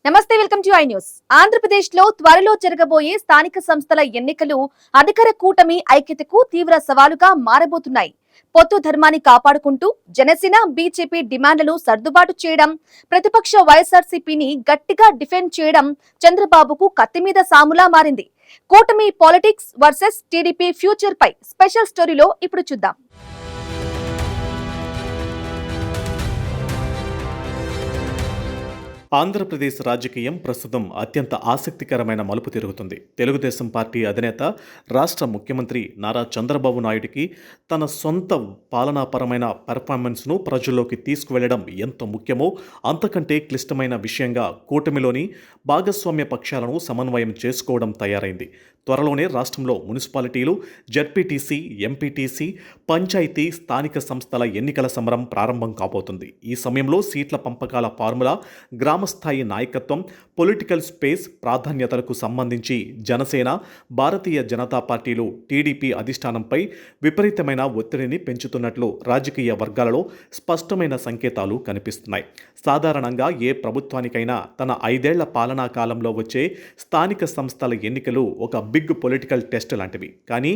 నమస్తే, welcome to I news. Andhra Pradesh లో త్వరలో జరగబోయే స్థానిక సంస్థల ఎన్నికలు అధికార కూటమి ఐక్యతకు తీవ్ర సవాలుగా మారబోతున్నాయి. పొత్తు ధర్మాన్ని కాపాడుకుంటూ జనసేన బీజేపీ డిమాండ్లను సర్దుబాటు చేయడం, ప్రతిపక్ష వైఎస్ఆర్సీపీని గట్టిగా డిఫెండ్ చేయడం చంద్రబాబుకు కత్తి మీద సాములా మారింది. కూటమి పాలిటిక్స్ వర్సెస్ టీడీపీ ఫ్యూచర్ పై స్పెషల్ స్టోరీలో ఇప్పుడు చూద్దాం. ఆంధ్రప్రదేశ్ రాజకీయం ప్రస్తుతం అత్యంత ఆసక్తికరమైన మలుపు తిరుగుతుంది. తెలుగుదేశం పార్టీ అధినేత, రాష్ట్ర ముఖ్యమంత్రి నారా చంద్రబాబు నాయుడికి తన సొంత పాలనాపరమైన పెర్ఫార్మెన్స్ను ప్రజల్లోకి తీసుకువెళ్లడం ఎంత ముఖ్యమో అంతకంటే క్లిష్టమైన విషయంగా కూటమిలోని భాగస్వామ్య పక్షాలను సమన్వయం చేసుకోవడం తయారైంది. త్వరలోనే రాష్ట్రంలో మున్సిపాలిటీలు, జడ్పీటీసీ, ఎంపీటీసీ, పంచాయతీ, స్థానిక సంస్థల ఎన్నికల సమరం ప్రారంభం కాబోతుంది. ఈ సమయంలో సీట్ల పంపకాల ఫార్ములా, గ్రామస్థాయి నాయకత్వం, పొలిటికల్ స్పేస్ ప్రాధాన్యతలకు సంబంధించి జనసేన, భారతీయ జనతా పార్టీలు టీడీపీ అధిష్టానంపై విపరీతమైన ఒత్తిడిని పెంచుతున్నట్లు రాజకీయ వర్గాలలో స్పష్టమైన సంకేతాలు కనిపిస్తున్నాయి. సాధారణంగా ఏ ప్రభుత్వానికైనా తన 5 ఏళ్ల పాలనా కాలంలో వచ్చే స్థానిక సంస్థల ఎన్నికలు ఒక బిగ్ పొలిటికల్ టెస్ట్ లాంటివి. కానీ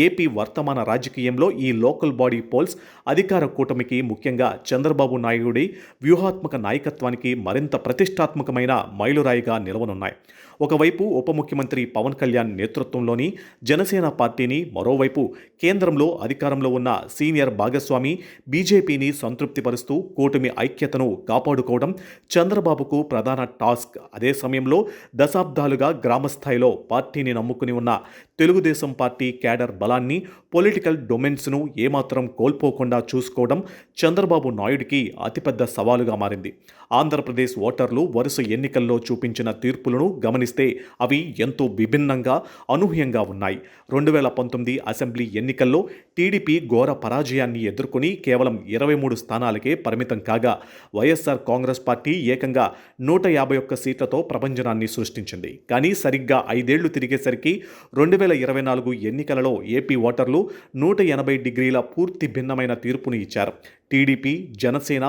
ఏపీ వర్తమాన రాజకీయంలో ఈ లోకల్ బాడీ పోల్స్ అధికార కూటమికి, ముఖ్యంగా చంద్రబాబు నాయుడి వ్యూహాత్మక నాయకత్వానికి మరింత ప్రతిష్టాత్మకమైన మైలురాయిగా నిలవనున్నాయి. ఒకవైపు ఉప ముఖ్యమంత్రి పవన్ కళ్యాణ్ నేతృత్వంలోని జనసేన పార్టీని, మరోవైపు కేంద్రంలో అధికారంలో ఉన్న సీనియర్ భాగస్వామి బీజేపీని సంతృప్తిపరుస్తూ కూటమి ఐక్యతను కాపాడుకోవడం చంద్రబాబుకు ప్రధాన టాస్క్. అదే సమయంలో దశాబ్దాలుగా గ్రామస్థాయిలో పార్టీని నమ్ముకుని ఉన్న తెలుగుదేశం పార్టీ క్యాడర్ బలాన్ని, పొలిటికల్ డొమైన్స్ను ఏమాత్రం కోల్పోకుండా చూసుకోవడం చంద్రబాబు నాయుడికి అతిపెద్ద సవాలుగా మారింది. ఆంధ్రప్రదేశ్ ఓటర్లు వరుస ఎన్నికల్లో చూపించిన తీర్పులను గమనిస్తే అవి ఎంతో విభిన్నంగా, అనూహ్యంగా ఉన్నాయి. 2019 అసెంబ్లీ ఎన్నికల్లో టీడీపీ ఘోర పరాజయాన్ని ఎదుర్కొని కేవలం 23 స్థానాలకే పరిమితం కాగా, వైఎస్ఆర్ కాంగ్రెస్ పార్టీ ఏకంగా 151 సీట్లతో ప్రభంజనాన్ని సృష్టించింది. కానీ సరిగ్గా 5 ఏళ్లు తిరిగేసరికి 2024 ఎన్నికలలో ఏపీ ఓటర్లు 180 డిగ్రీల పూర్తి భిన్నమైన తీర్పును ఇచ్చారు. టీడీపీ, జనసేన,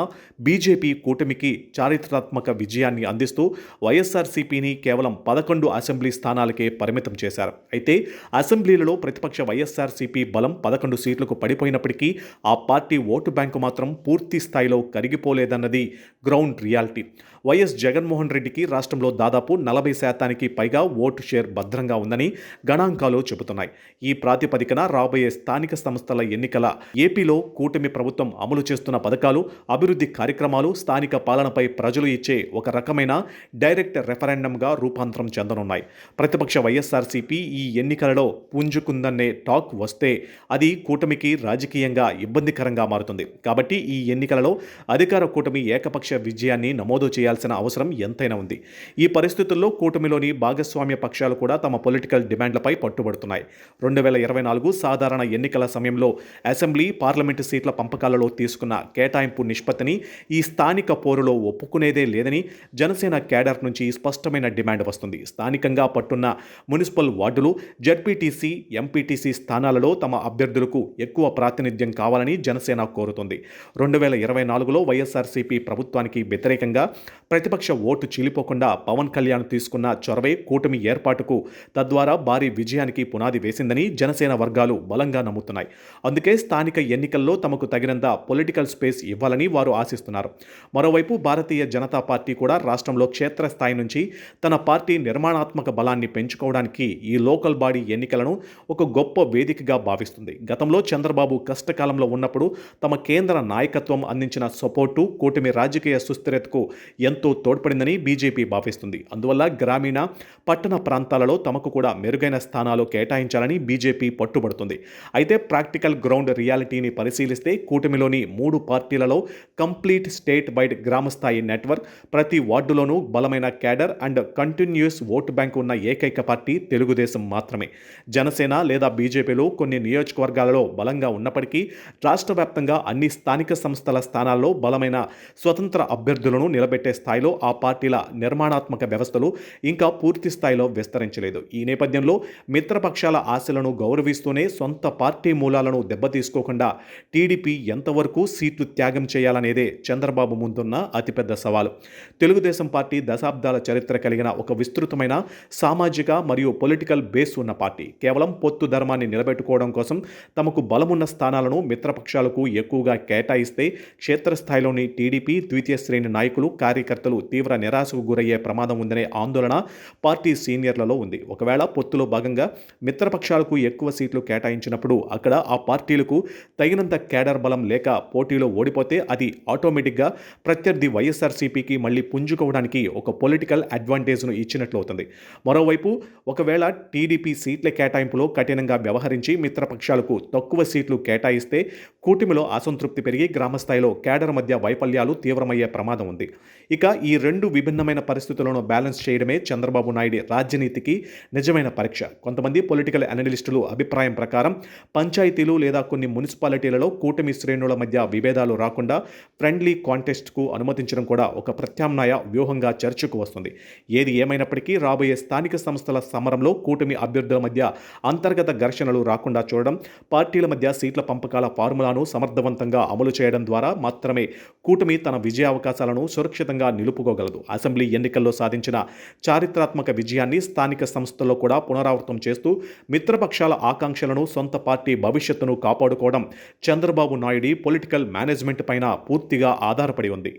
బీజేపీ కూటమికి చారిత్రాత్మక విజయాన్ని అందిస్తూ వైఎస్ఆర్సీపీని కేవలం 11 అసెంబ్లీ స్థానాలకే పరిమితం చేశారు. అయితే అసెంబ్లీలలో ప్రతిపక్ష వైఎస్ఆర్సీపీ బలం 11 సీట్లకు పడిపోయినప్పటికీ ఆ పార్టీ ఓటు బ్యాంకు మాత్రం పూర్తి స్థాయిలో కరిగిపోలేదన్నది గ్రౌండ్ రియాలిటీ. వైఎస్ జగన్మోహన్ రెడ్డికి రాష్ట్రంలో దాదాపు 40% పైగా ఓటు షేర్ భద్రంగా ఉందని గణాంకాలు చెబుతున్నాయి. ఈ ప్రాతిపదికన రాబోయే స్థానిక సంస్థల ఎన్నికల ఏపీలో కూటమి ప్రభుత్వం అమలు చేస్తున్న పథకాలు, అభివృద్ధి కార్యక్రమాలు స్థానిక పాలనపై ప్రజలు ఇచ్చే ఒక రకమైన డైరెక్ట్ రెఫరెండంగా రూపాంతరం చెందనున్నాయి. ప్రతిపక్ష వైఎస్ఆర్సీపీ ఈ ఎన్నికలలో పుంజుకుందనే టాక్ వస్తే అది కూటమికి రాజకీయంగా ఇబ్బందికరంగా మారుతుంది. కాబట్టి ఈ ఎన్నికలలో అధికార కూటమి ఏకపక్ష విజయాన్ని నమోదు చేయాల్సిన అవసరం ఎంతైనా ఉంది. ఈ పరిస్థితుల్లో కూటమిలోని భాగస్వామ్య పక్షాలు కూడా తమ పొలిటికల్ డిమాండ్లపై పట్టుబడుతున్నాయి. 2024 సాధారణ ఎన్నికల సమయంలో అసెంబ్లీ, పార్లమెంటు సీట్ల పంపకాలలో తీసుకున్న కేటాయింపు నిష్పత్తిని ఈ స్థానిక పోరులో ఒప్పుకునేదే లేదని జనసేన క్యాడర్ నుంచి స్పష్టమైన డిమాండ్ వస్తుంది. స్థానికంగా పట్టున్న మున్సిపల్ వార్డులు, జడ్పీటీసీ, ఎంపీటీసీ స్థానాలలో తమ అభ్యర్థులకు ఎక్కువ ప్రాతినిధ్యం కావాలని జనసేన కోరుతుంది. 2024లో వైఎస్ఆర్సీపీ ప్రభుత్వానికి వ్యతిరేకంగా ప్రతిపక్ష ఓటు చీలిపోకుండా పవన్ కళ్యాణ్ తీసుకున్న చొరవే కూటమి ఏర్పాటుకు, తద్వారా భారీ విజయానికి పునాది వేసిందని జనసేన వర్గాలు బలంగా నమ్ముతున్నాయి. అందుకే స్థానిక ఎన్నికల్లో తమకు తగినంత పొలిటికల్ స్పేస్ ఇవ్వాలని వారు ఆశిస్తున్నారు. మరోవైపు భారతీయ జనతా పార్టీ కూడా రాష్ట్రంలో క్షేత్రస్థాయి నుంచి తన పార్టీ నిర్మాణాత్మక బలాన్ని పెంచుకోవడానికి ఈ లోకల్ బాడీ ఎన్నికలను ఒక గొప్ప వేదికగా భావిస్తుంది. గతంలో చంద్రబాబు కష్టకాలంలో ఉన్నప్పుడు తమ కేంద్ర నాయకత్వం అందించిన సపోర్టు కూటమి రాజకీయ సుస్థిరతకు ఎంతో తోడ్పడిందని బీజేపీ భావిస్తుంది. అందువల్ల గ్రామీణ, పట్టణ ప్రాంతాలలో తమకు కూడా మెరుగైన స్థానాలు కేటాయించాలని బీజేపీ పట్టుబడుతుంది. అయితే ప్రాక్టికల్ గ్రౌండ్ రియాలిటీని పరిశీలిస్తే కూటమిలోని 3 పార్టీలలో కంప్లీట్ స్టేట్ వైడ్ గ్రామస్థాయి నెట్వర్క్, ప్రతి వార్డులోనూ బలమైన cadre and continuous vote bank ఉన్న ఏకైక పార్టీ తెలుగుదేశం మాత్రమే. జనసేన లేదా బీజేపీలో కొన్ని నియోజకవర్గాలలో బలంగా ఉన్నప్పటికీ రాష్ట్ర వ్యాప్తంగా అన్ని స్థానిక సంస్థల స్థానాల్లో బలమైన స్వతంత్ర అభ్యర్థులను నిలబెట్టే స్థాయిలో ఆ పార్టీల నిర్మాణాత్మక వ్యవస్థలు ఇంకా పూర్తి స్థాయిలో విస్తరించలేదు. ఈ నేపథ్యంలో మిత్రపక్షాల ఆశలను గౌరవిస్తూనే సొంత పార్టీ మూలాలను దెబ్బతీసుకోకుండా టీడీపీ ఎంతవరకు సీట్లు త్యాగం చేయాలనేదే చంద్రబాబు ముందున్న అతిపెద్ద సవాలు. తెలుగుదేశం పార్టీ దశాబ్దాల చరిత్ర కలిగిన ఒక విస్తృతమైన సామాజిక మరియు పొలిటికల్ బేస్ ఉన్న పార్టీ. కేవలం పొత్తు ధర్మాన్ని నిలబెట్టుకోవడం కోసం తమకు బలమున్న స్థానాలను మిత్రపక్షాలకు ఎక్కువగా కేటాయిస్తే క్షేత్రస్థాయిలోని టీడీపీ ద్వితీయ శ్రేణి నాయకులు, కార్యకర్తలు తీవ్ర నిరాశకు గురయ్యే ప్రమాదం ఉందనే ఆందోళన పార్టీ సీనియర్లలో ఉంది. ఒకవేళ పొత్తులో భాగంగా మిత్రపక్షాలకు ఎక్కువ సీట్లు కేటాయించినప్పుడు అక్కడ ఆ పార్టీలకు తగినంత కేడర్ బలం లేక పోటీలో ఓడిపోతే అది ఆటోమేటిక్గా ప్రత్యర్థి వైఎస్ఆర్సీపీకి మళ్ళీ పుంజుకోవడానికి ఒక పొలిటికల్ అడ్వాంటేజ్ను ఇచ్చినట్లు అవుతుంది. మరోవైపు ఒకవేళ టీడీపీ సీట్ల కేటాయింపులో కఠినంగా వ్యవహరించి మిత్రపక్షాలకు తక్కువ సీట్లు కేటాయిస్తే కూటమిలో అసంతృప్తి పెరిగి గ్రామస్థాయిలో కేడర్ మధ్య వైఫల్యాలు తీవ్రమయ్యే ప్రమాదం ఉంది. ఇక ఈ రెండు విభిన్నమైన పరిస్థితులను బ్యాలెన్స్ చేయడమే చంద్రబాబు నాయుడు రాజనీతికి నిజమైన పరీక్ష. కొంతమంది పొలిటికల్ అనలిస్టులు అభిప్రాయం ప్రకారం పంచాయతీలు లేదా కొన్ని మున్సిపాలిటీలలో కూటమి శ్రేణుల మధ్య విభేదాలు రాకుండా ఫ్రెండ్లీ కాంటెస్ట్కు అనుమతించడం కూడా ఒక ప్రత్యామ్నాయ వ్యూహంగా చర్చకు వస్తుంది. ఏది ఏమైనప్పటికీ రాబోయే స్థానిక సంస్థల సమరంలో కూటమి అభ్యర్థుల మధ్య అంతర్గత ఘర్షణలు రాకుండా చూడడం, పార్టీల మధ్య సీట్ల పంపకాల ఫార్ములాను సమర్థవంతంగా అమలు చేయడం ద్వారా మాత్రమే కూటమి తన విజయావకాశాలను సురక్షితంగా నిలుపుకోగలదు. అసెంబ్లీ ఎన్నికల్లో సాధించిన చారిత్రాత్మక విజయాన్ని స్థానిక సంస్థల్లో కూడా పునరావృతం చేస్తూ మిత్రపక్షాల ఆకాంక్షలను, సొంత పార్టీ భవిష్యత్తును కాపాడుకోవడం చంద్రబాబు నాయుడు పొలిటికల్ మేనేజ్మెంట్ పైన పూర్తిగా ఆధారపడి ఉంది.